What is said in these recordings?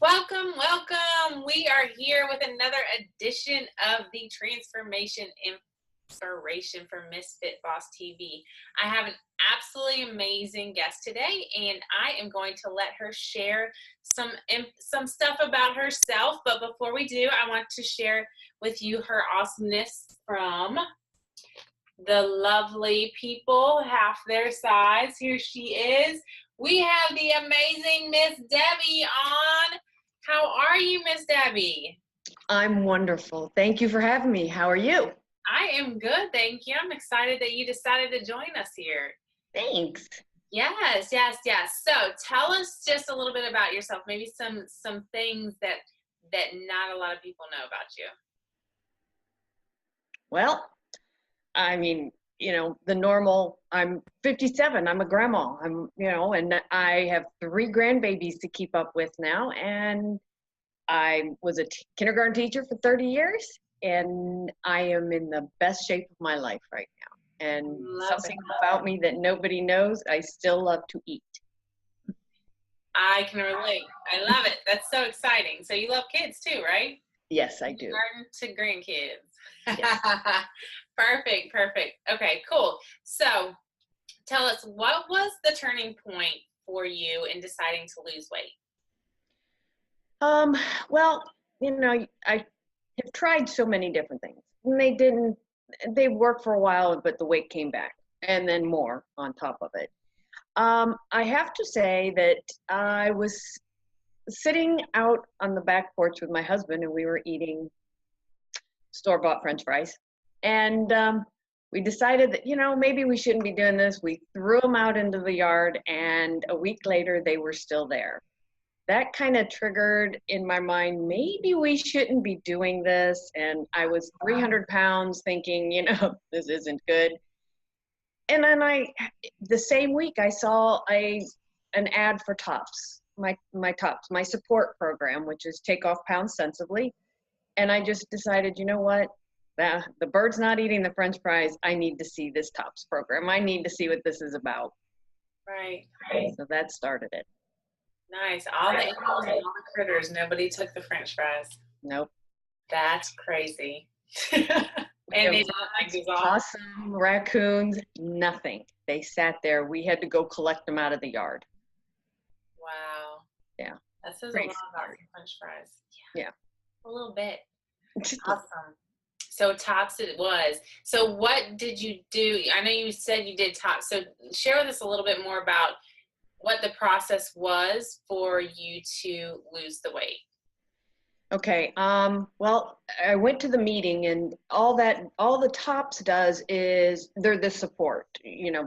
Welcome, welcome. We are here with another edition of the Transformation Inspiration for Misfit Boss TV. I have an absolutely amazing guest today, and I am going to let her share some stuff about herself. But before we do, I want to share with you her awesomeness from the lovely people, half their size. Here she is. We have the amazing Miss Debbie on. How are you, Miss Debbie? I'm wonderful. Thank you for having me. How are you? I am good, thank you. I'm excited that you decided to join us here. Thanks. Yes. So tell us just a little bit about yourself, maybe some things that not a lot of people know about you. Well, the normal, I'm 57, I'm a grandma, and I have 3 grandbabies to keep up with now, and I was a kindergarten teacher for 30 years, and I am in the best shape of my life right now. And something about me that nobody knows, I still love to eat. I can relate. I love it. That's so exciting. So you love kids too, right? Yes, I do. Garden to grandkids. Yes. Perfect. Okay, cool. So tell us, what was the turning point for you in deciding to lose weight? Well, I have tried so many different things. And they worked for a while, but the weight came back, and then more on top of it. I have to say that I was sitting out on the back porch with my husband, and we were eating store-bought French fries. And we decided that, maybe we shouldn't be doing this. We threw them out into the yard, and a week later, they were still there. That kind of triggered in my mind, maybe we shouldn't be doing this. And I was 300 pounds thinking, this isn't good. And then the same week I saw an ad for Tops, my Tops, my support program, which is Take Off Pounds Sensibly. And I just decided, you know what, the bird's not eating the French fries. I need to see this Tops program. I need to see what this is about. Right. So that started it. Nice. All the animals and all the critters. Nobody took the French fries. Nope. That's crazy. And they don't like these possum, raccoons, nothing. They sat there. We had to go collect them out of the yard. Wow. Yeah. That says a lot about French fries. Yeah. A little bit. Awesome. So Tops it was. So what did you do? I know you said you did Tops. So share with us a little bit more about what the process was for you to lose the weight. Okay. Well, I went to the meeting, and all the Tops does is they're the support,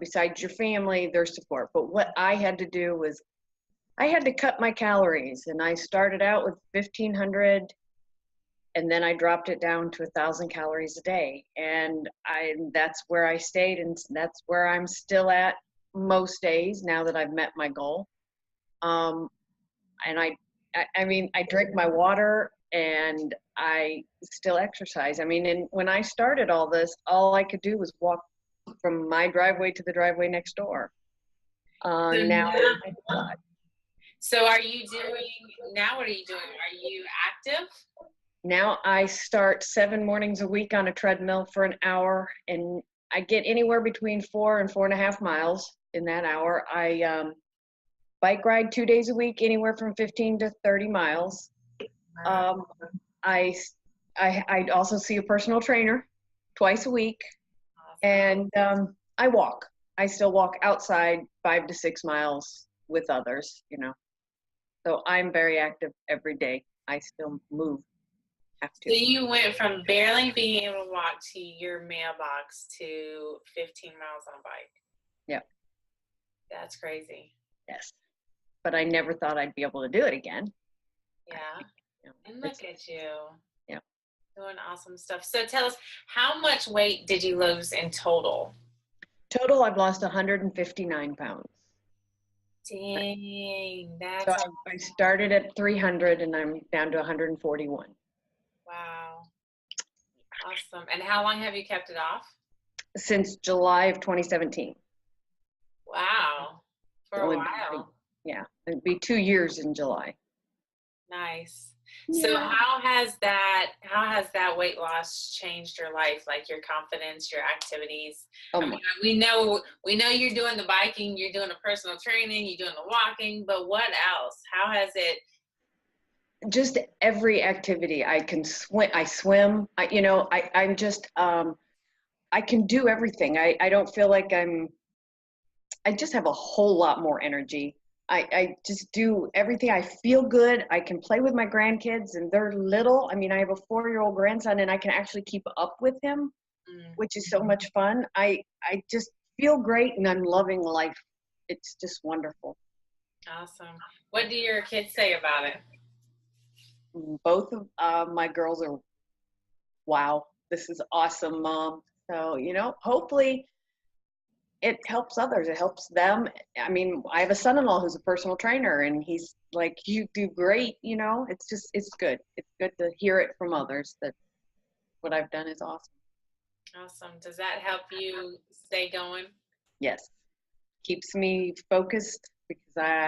besides your family, their support. But what I had to do was I had to cut my calories, and I started out with 1,500, and then I dropped it down to 1,000 calories a day. And that's where I stayed, and that's where I'm still at most days now that I've met my goal. And I drink my water, and I still exercise. And when I started all this, all I could do was walk from my driveway to the driveway next door. Now. So what are you doing? Are you active? Now I start 7 mornings a week on a treadmill for an hour, and I get anywhere between 4 and 4.5 miles in that hour. I bike ride 2 days a week, anywhere from 15 to 30 miles. I also see a personal trainer twice a week. Awesome. And I walk. I still walk outside 5 to 6 miles with others, So I'm very active every day. I still move. So you went from barely being able to walk to your mailbox to 15 miles on a bike. Yep. That's crazy. Yes. But I never thought I'd be able to do it again. Yeah. And look at you. Yeah. Doing awesome stuff. So tell us, how much weight did you lose in total? Total, I've lost 159 pounds. Dang. So I started at 300, and I'm down to 141. Wow. Awesome. And how long have you kept it off? Since July of 2017. Wow. For a while. Yeah. It'd be 2 years in July. Nice. So Yeah. how has that weight loss changed your life, like your confidence, your activities? Oh I my. mean, we know you're doing the biking, you're doing the personal training, you're doing the walking, but what else? How has it? Just every activity. I can swim. I swim. I'm just, I can do everything. I don't feel like I just have a whole lot more energy. I just do everything. I feel good. I can play with my grandkids and they're little. I mean, I have a 4-year-old grandson and I can actually keep up with him, Mm, which is so much fun. I just feel great and I'm loving life. It's just wonderful. awesome. What do your kids say about it? Both of my girls are, wow, this is awesome, Mom. So, hopefully it helps others. It helps them. I mean, I have a son-in-law who's a personal trainer and he's like, you do great. It's good. It's good to hear it from others that what I've done is awesome. Awesome. Does that help you stay going? Yes. Keeps me focused because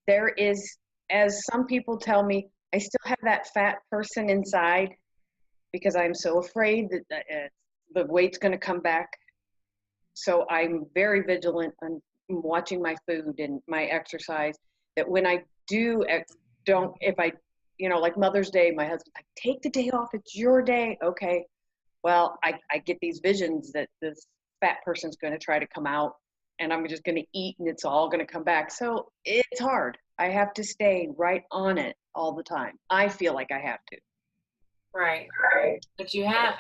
there is, as some people tell me, I still have that fat person inside because I'm so afraid that the weight's going to come back. So I'm very vigilant on watching my food and my exercise, that when I do don't, if I, like Mother's Day, my husband's like, take the day off, it's your day. Okay. Well, I get these visions that this fat person's going to try to come out and I'm just going to eat and it's all going to come back. So it's hard. I have to stay right on it all the time. I feel like I have to. Right. But you haven't.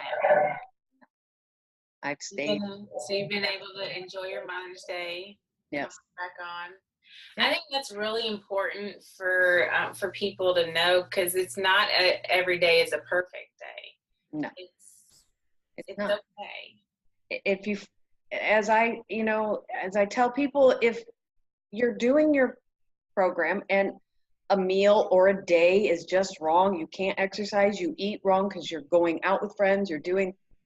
I've stayed. So you've been able to enjoy your Mother's Day, come Yes. back on. I Yeah. think that's really important for people to know because it's not every day is a perfect day. No, It's it's it's not. okay. If you, as I tell people, if you're doing your program and a meal or a day is just wrong, you can't exercise, you eat wrong because you're going out with friends,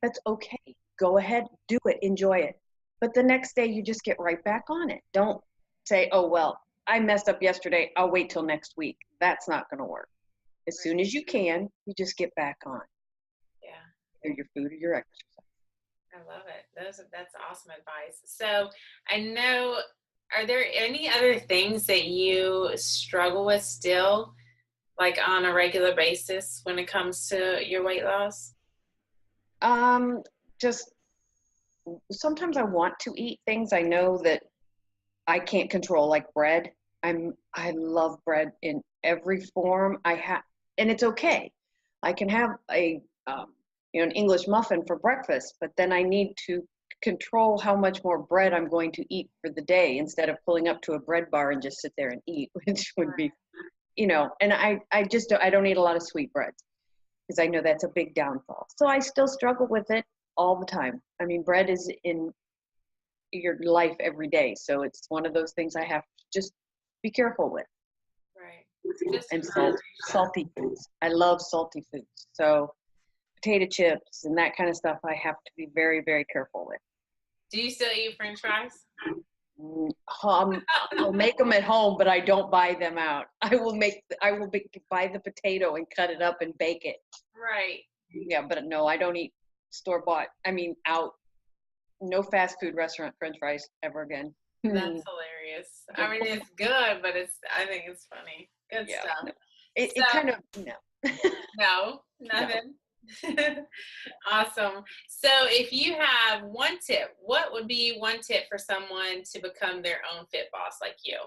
that's okay. Go ahead, do it, enjoy it. But the next day you just get right back on it. Don't say, oh, well, I messed up yesterday, I'll wait till next week. That's not going to work. As soon as you can, you just get back on Yeah, either your food or your exercise. I love it. That's awesome advice. So I know, are there any other things that you struggle with still, like on a regular basis when it comes to your weight loss? Just sometimes I want to eat things I know that I can't control, like bread. I love bread in every form. And it's okay. I can have an English muffin for breakfast, but then I need to control how much more bread I'm going to eat for the day instead of pulling up to a bread bar and just sit there and eat, which would be, and I don't eat a lot of sweet breads because I know that's a big downfall. So I still struggle with it all the time. I mean, bread is in your life every day. So it's one of those things I have to just be careful with. Right. Just And in moderation. salty foods. I love salty foods. So potato chips and that kind of stuff I have to be very, very careful with. Do you still eat French fries? I'll make them at home, but I don't buy them out. Buy the potato and cut it up and bake it. Right. Yeah, but no, I don't eat store bought. I mean, out. No fast food restaurant French fries ever again. That's hilarious. I mean, it's good, but I think it's funny. Good Yeah. stuff. No. It kind of, no. No, nothing. Awesome. So if you have one tip, what would be one tip for someone to become their own fit boss like you?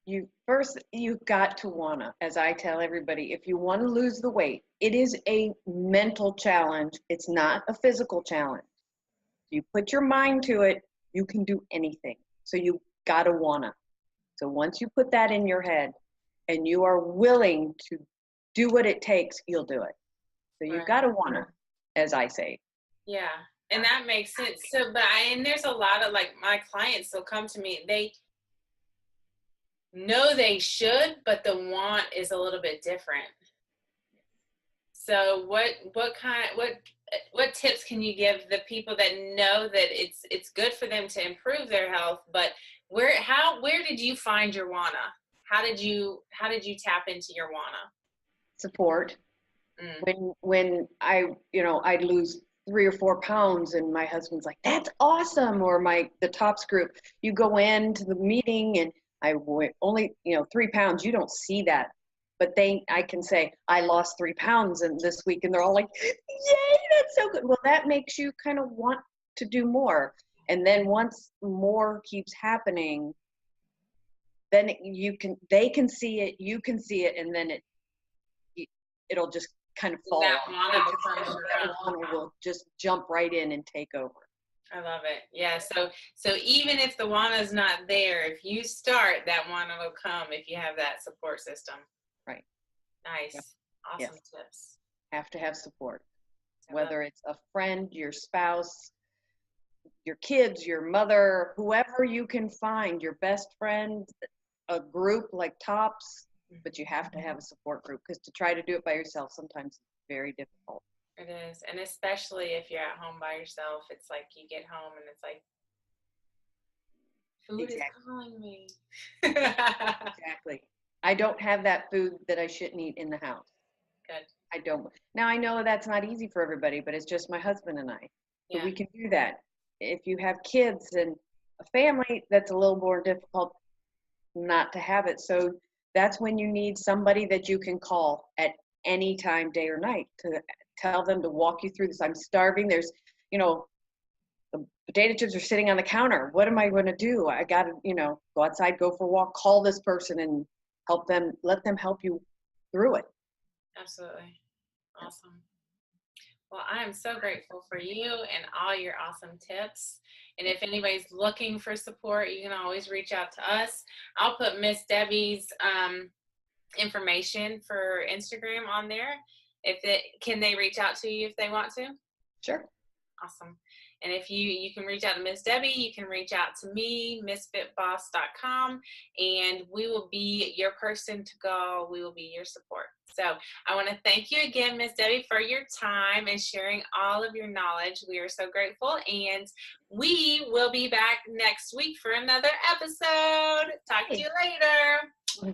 You've got to wanna, as I tell everybody, if you want to lose the weight, it is a mental challenge. It's not a physical challenge. You put your mind to it, you can do anything. So you gotta wanna. So once you put that in your head and you are willing to do what it takes, you'll do it. So you Right. gotta wanna, as I say. Yeah. And that makes sense. So, and there's a lot of like my clients, they'll come to me, they know they should, but the want is a little bit different. So what tips can you give the people that know that it's good for them to improve their health, but where did you find your wanna? how did you tap into your WANA? Support. When I'd lose 3 or 4 pounds and my husband's like, that's awesome. Or the TOPS group, you go into the meeting and I only, 3 pounds, you don't see that. But I can say, I lost 3 pounds this week, and they're all like, yay, that's so good. Well, that makes you kind of want to do more. And then once more keeps happening, then they can see it, you can see it, and then it'll just kind of fall. That WANA will just jump right in and take over. I love it. Yeah. So even if the WANA is not there, if you start, that WANA will come if you have that support system. Right. Nice. Yep. Awesome Yes. tips. Have to have support. Whether it's a friend, your spouse, your kids, your mother, whoever you can find, your best friend, a group like TOPS, but you have to have a support group, because to try to do it by yourself sometimes it's very difficult. It is. And especially if you're at home by yourself, it's like you get home and it's like, food is calling me. Exactly. I don't have that food that I shouldn't eat in the house. Good. I don't. Now, I know that's not easy for everybody, but it's just my husband and I. So we can do that. If you have kids and a family, that's a little more difficult not to have it. So that's when you need somebody that you can call at any time, day or night, to tell them to walk you through this. I'm starving. There's, the potato chips are sitting on the counter. What am I going to do? I got to, go outside, go for a walk, call this person and let them help you through it. Absolutely. Awesome. Well, I am so grateful for you and all your awesome tips. And if anybody's looking for support, you can always reach out to us. I'll put Miss Debbie's information for Instagram on there. Can they reach out to you if they want to? Sure. Awesome. And if you can reach out to Miss Debbie, you can reach out to me, misfitboss.com, and we will be your person to go. We will be your support. So I want to thank you again, Miss Debbie, for your time and sharing all of your knowledge. We are so grateful, and we will be back next week for another episode. Talk to you later.